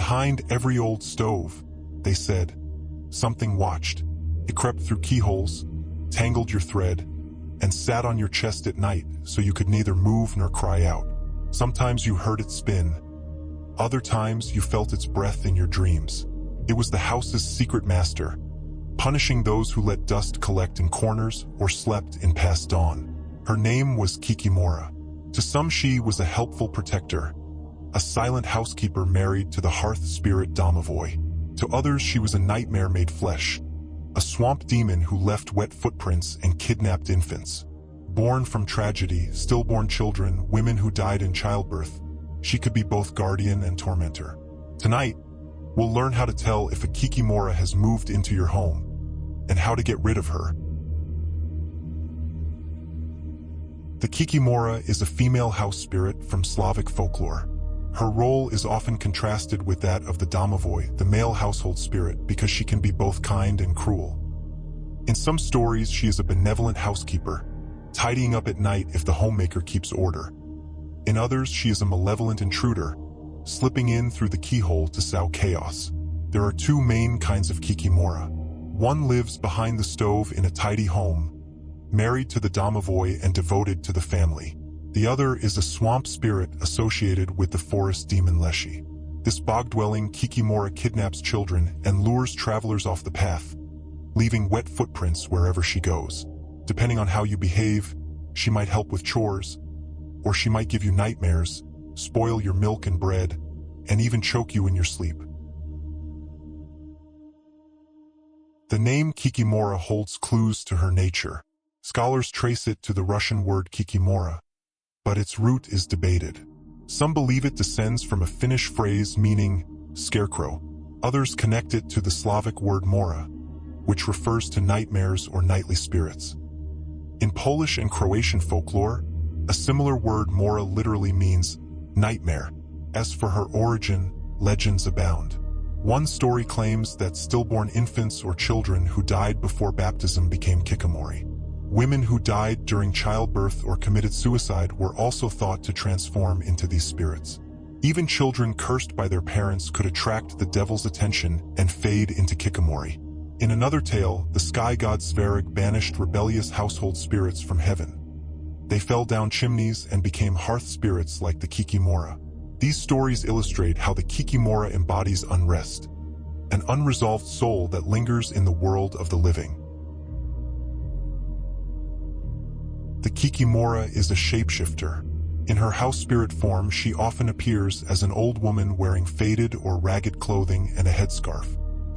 Behind every old stove, they said, something watched. It crept through keyholes, tangled your thread, and sat on your chest at night so you could neither move nor cry out. Sometimes you heard it spin. Other times you felt its breath in your dreams. It was the house's secret master, punishing those who let dust collect in corners or slept in past dawn. Her name was Kikimora. To some she was a helpful protector, a silent housekeeper married to the hearth spirit Domovoi. To others she was a nightmare made flesh, a swamp demon who left wet footprints and kidnapped infants. Born from tragedy, stillborn children, women who died in childbirth, she could be both guardian and tormentor. Tonight, we'll learn how to tell if a Kikimora has moved into your home, and how to get rid of her. The Kikimora is a female house spirit from Slavic folklore. Her role is often contrasted with that of the Domovoi, the male household spirit, because she can be both kind and cruel. In some stories, she is a benevolent housekeeper, tidying up at night if the homemaker keeps order. In others, she is a malevolent intruder, slipping in through the keyhole to sow chaos. There are two main kinds of Kikimora. One lives behind the stove in a tidy home, married to the Domovoi and devoted to the family. The other is a swamp spirit associated with the forest demon Leshy. This bog-dwelling Kikimora kidnaps children and lures travelers off the path, leaving wet footprints wherever she goes. Depending on how you behave, she might help with chores, or she might give you nightmares, spoil your milk and bread, and even choke you in your sleep. The name Kikimora holds clues to her nature. Scholars trace it to the Russian word Kikimora, but its root is debated. Some believe it descends from a Finnish phrase meaning scarecrow. Others connect it to the Slavic word mora, which refers to nightmares or nightly spirits. In Polish and Croatian folklore, a similar word mora literally means nightmare. As for her origin, legends abound. One story claims that stillborn infants or children who died before baptism became Kikimory. Women who died during childbirth or committed suicide were also thought to transform into these spirits. Even children cursed by their parents could attract the devil's attention and fade into Kikimory. In another tale, the sky god Slavic banished rebellious household spirits from heaven. They fell down chimneys and became hearth spirits like the Kikimora. These stories illustrate how the Kikimora embodies unrest, an unresolved soul that lingers in the world of the living. The Kikimora is a shapeshifter. In her house spirit form, she often appears as an old woman wearing faded or ragged clothing and a headscarf.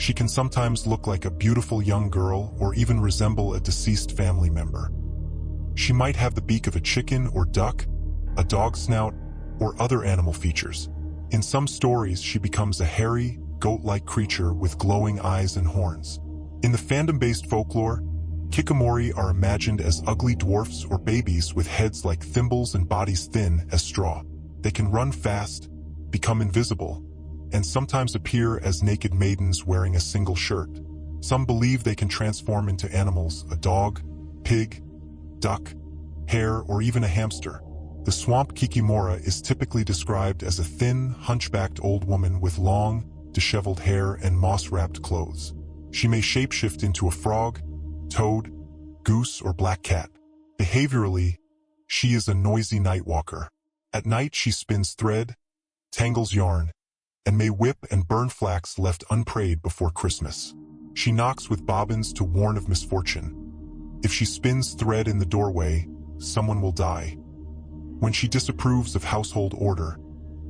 She can sometimes look like a beautiful young girl or even resemble a deceased family member. She might have the beak of a chicken or duck, a dog snout, or other animal features. In some stories, she becomes a hairy, goat-like creature with glowing eyes and horns. In the fandom-based folklore, Kikimory are imagined as ugly dwarfs or babies with heads like thimbles and bodies thin as straw. They can run fast, become invisible, and sometimes appear as naked maidens wearing a single shirt. Some believe they can transform into animals, a dog, pig, duck, hare, or even a hamster. The swamp Kikimora is typically described as a thin, hunchbacked old woman with long, disheveled hair and moss-wrapped clothes. She may shapeshift into a frog, toad, goose, or black cat. Behaviorally, she is a noisy night walker. At night she spins thread, tangles yarn, and may whip and burn flax left unprayed before Christmas. She knocks with bobbins to warn of misfortune. If she spins thread in the doorway, someone will die. When she disapproves of household order,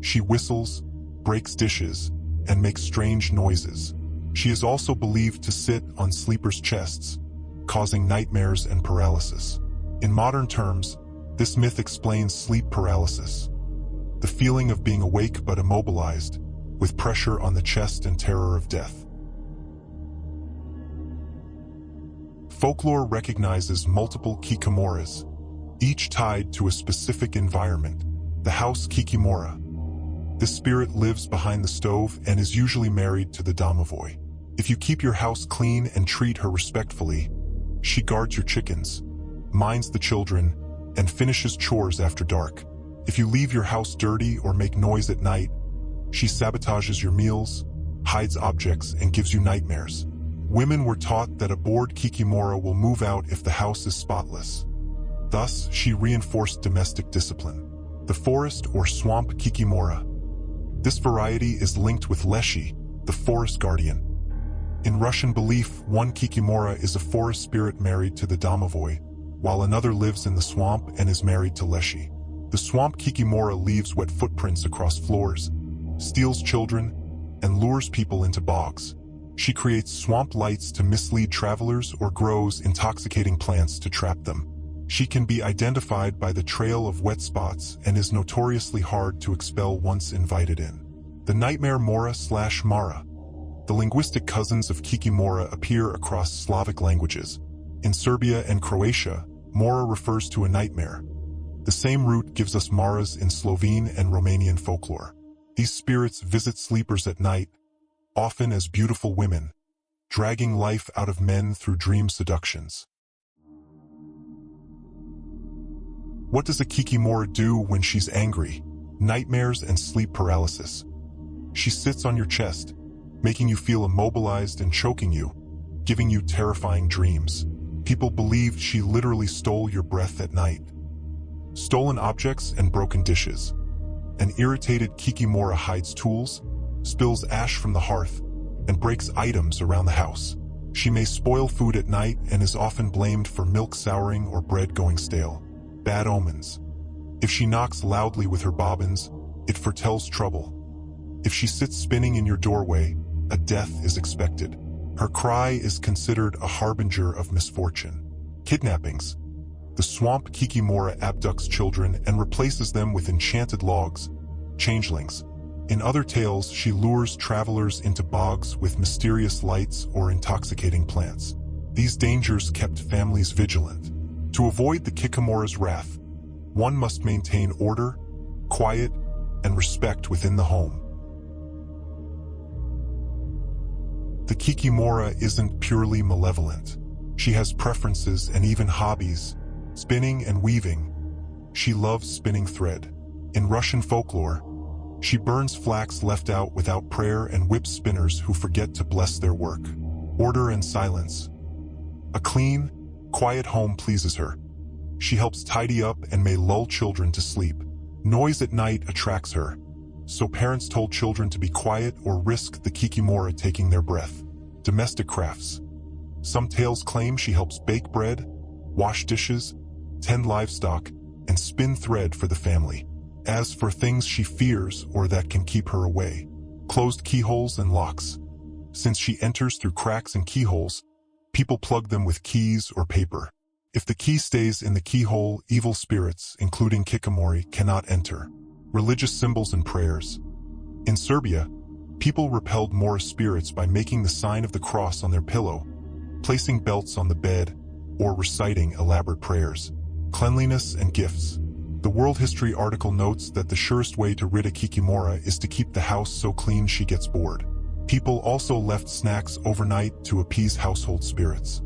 she whistles, breaks dishes, and makes strange noises. She is also believed to sit on sleepers' chests, causing nightmares and paralysis. In modern terms, this myth explains sleep paralysis, the feeling of being awake but immobilized, with pressure on the chest and terror of death. Folklore recognizes multiple Kikimoras, each tied to a specific environment. The house Kikimora. This spirit lives behind the stove and is usually married to the Domovoi. If you keep your house clean and treat her respectfully, she guards your chickens, minds the children, and finishes chores after dark. If you leave your house dirty or make noise at night, She sabotages your meals, hides objects, and gives you nightmares. Women were taught that a bored Kikimora will move out if the house is spotless. Thus, she reinforced domestic discipline. The forest or swamp Kikimora. This variety is linked with Leshy, the forest guardian. In Russian belief, one Kikimora is a forest spirit married to the Domovoi, while another lives in the swamp and is married to Leshy. The swamp Kikimora leaves wet footprints across floors, steals children, and lures people into bogs. She creates swamp lights to mislead travelers or grows intoxicating plants to trap them. She can be identified by the trail of wet spots and is notoriously hard to expel once invited in. The nightmare Mora/Mara. The linguistic cousins of Kikimora appear across Slavic languages. In Serbia and Croatia, Mora refers to a nightmare. The same root gives us Maras in Slovene and Romanian folklore. These spirits visit sleepers at night, often as beautiful women, dragging life out of men through dream seductions. What does a Kikimora do when she's angry? Nightmares and sleep paralysis. She sits on your chest, making you feel immobilized and choking you, giving you terrifying dreams. People believed she literally stole your breath at night. Stolen objects and broken dishes. An irritated Kikimora hides tools, spills ash from the hearth, and breaks items around the house. She may spoil food at night and is often blamed for milk souring or bread going stale. Bad omens. If she knocks loudly with her bobbins, it foretells trouble. If she sits spinning in your doorway, a death is expected. Her cry is considered a harbinger of misfortune. Kidnappings. The swamp Kikimora abducts children and replaces them with enchanted logs, changelings. In other tales, she lures travelers into bogs with mysterious lights or intoxicating plants. These dangers kept families vigilant. To avoid the Kikimora's wrath, one must maintain order, quiet, and respect within the home. The Kikimora isn't purely malevolent. She has preferences and even hobbies, spinning and weaving. She loves spinning thread. In Russian folklore, she burns flax left out without prayer and whips spinners who forget to bless their work. Order and silence. A clean, quiet home pleases her. She helps tidy up and may lull children to sleep. Noise at night attracts her, so parents told children to be quiet or risk the Kikimora taking their breath. Domestic crafts. Some tales claim she helps bake bread, wash dishes, tend livestock, and spin thread for the family. As for things she fears or that can keep her away, closed keyholes and locks. Since she enters through cracks and keyholes, people plug them with keys or paper. If the key stays in the keyhole, evil spirits, including Kikimory, cannot enter. Religious symbols and prayers. In Serbia, people repelled Mora spirits by making the sign of the cross on their pillow, placing belts on the bed, or reciting elaborate prayers. Cleanliness and gifts. The World History article notes that the surest way to rid a Kikimora is to keep the house so clean she gets bored. People also left snacks overnight to appease household spirits.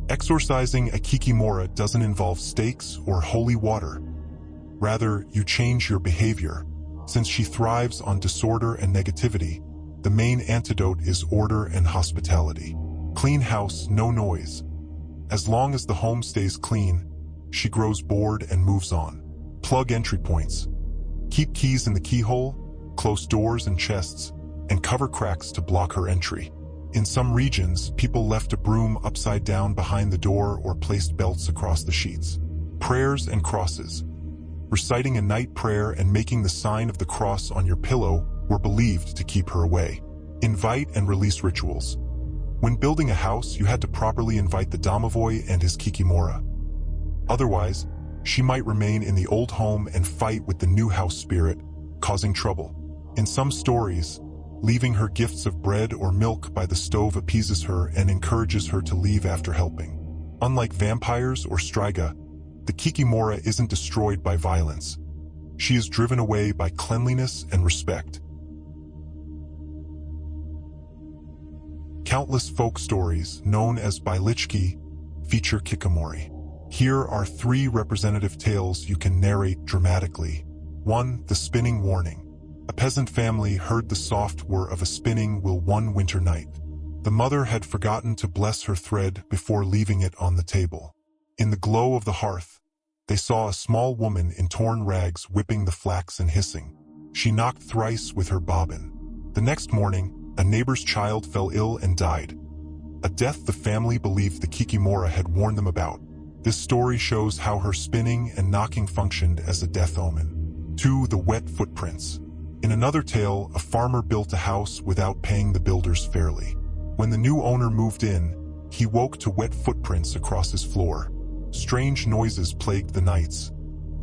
Exorcising a Kikimora doesn't involve stakes or holy water. Rather, you change your behavior. Since she thrives on disorder and negativity, the main antidote is order and hospitality. Clean house, no noise. As long as the home stays clean, she grows bored and moves on. Plug entry points. Keep keys in the keyhole, close doors and chests, and cover cracks to block her entry. In some regions, people left a broom upside down behind the door or placed belts across the sheets. Prayers and crosses. Reciting a night prayer and making the sign of the cross on your pillow were believed to keep her away. Invite and release rituals. When building a house, you had to properly invite the Domovoi and his Kikimora. Otherwise, she might remain in the old home and fight with the new house spirit, causing trouble. In some stories, leaving her gifts of bread or milk by the stove appeases her and encourages her to leave after helping. Unlike vampires or striga, the Kikimora isn't destroyed by violence. She is driven away by cleanliness and respect. Countless folk stories, known as Bylichki, feature Kikimory. Here are 3 representative tales you can narrate dramatically. 1. The spinning warning. A peasant family heard the soft whir of a spinning wheel one winter night. The mother had forgotten to bless her thread before leaving it on the table. In the glow of the hearth, they saw a small woman in torn rags whipping the flax and hissing. She knocked thrice with her bobbin. The next morning, a neighbor's child fell ill and died. A death the family believed the Kikimora had warned them about. This story shows how her spinning and knocking functioned as a death omen. 2. The wet footprints. In another tale, a farmer built a house without paying the builders fairly. When the new owner moved in, he woke to wet footprints across his floor. Strange noises plagued the nights.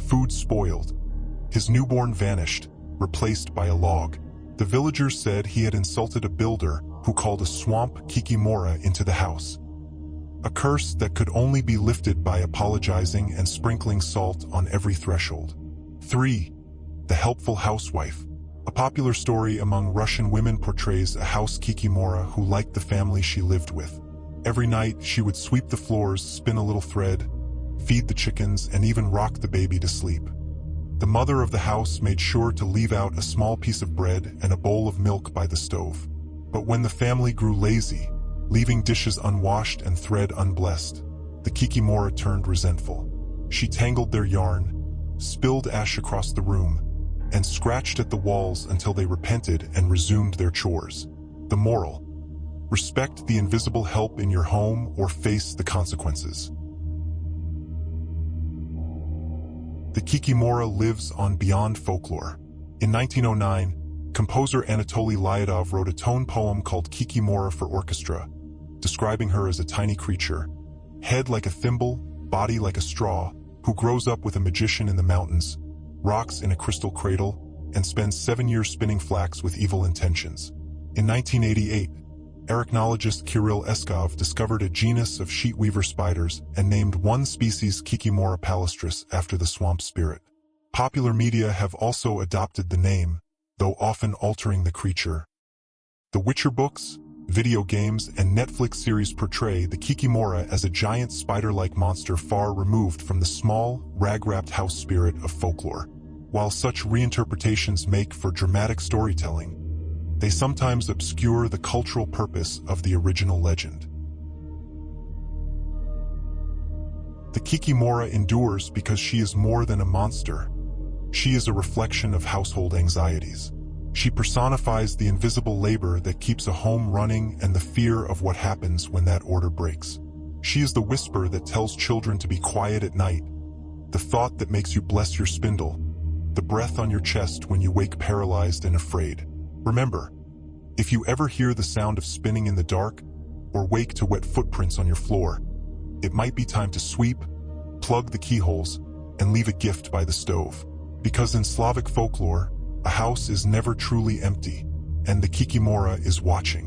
Food spoiled. His newborn vanished, replaced by a log. The villagers said he had insulted a builder who called a swamp Kikimora into the house. A curse that could only be lifted by apologizing and sprinkling salt on every threshold. 3. The helpful housewife. A popular story among Russian women portrays a house Kikimora who liked the family she lived with. Every night, she would sweep the floors, spin a little thread, feed the chickens, and even rock the baby to sleep. The mother of the house made sure to leave out a small piece of bread and a bowl of milk by the stove. But when the family grew lazy, leaving dishes unwashed and thread unblessed, the Kikimora turned resentful. She tangled their yarn, spilled ash across the room, and scratched at the walls until they repented and resumed their chores. The moral: respect the invisible help in your home or face the consequences. The Kikimora lives on beyond folklore. In 1909, composer Anatoly Lyadov wrote a tone poem called Kikimora for orchestra, describing her as a tiny creature, head like a thimble, body like a straw, who grows up with a magician in the mountains, rocks in a crystal cradle, and spends 7 years spinning flax with evil intentions. In 1988, arachnologist Kirill Eskov discovered a genus of sheet-weaver spiders and named one species Kikimora palustris after the swamp spirit. Popular media have also adopted the name, though often altering the creature. The Witcher books, video games, and Netflix series portray the Kikimora as a giant spider-like monster far removed from the small, rag-wrapped house spirit of folklore. While such reinterpretations make for dramatic storytelling, they sometimes obscure the cultural purpose of the original legend. The Kikimora endures because she is more than a monster. She is a reflection of household anxieties. She personifies the invisible labor that keeps a home running and the fear of what happens when that order breaks. She is the whisper that tells children to be quiet at night, the thought that makes you bless your spindle, the breath on your chest when you wake paralyzed and afraid. Remember, if you ever hear the sound of spinning in the dark or wake to wet footprints on your floor, it might be time to sweep, plug the keyholes, and leave a gift by the stove. Because in Slavic folklore, a house is never truly empty, and the Kikimora is watching.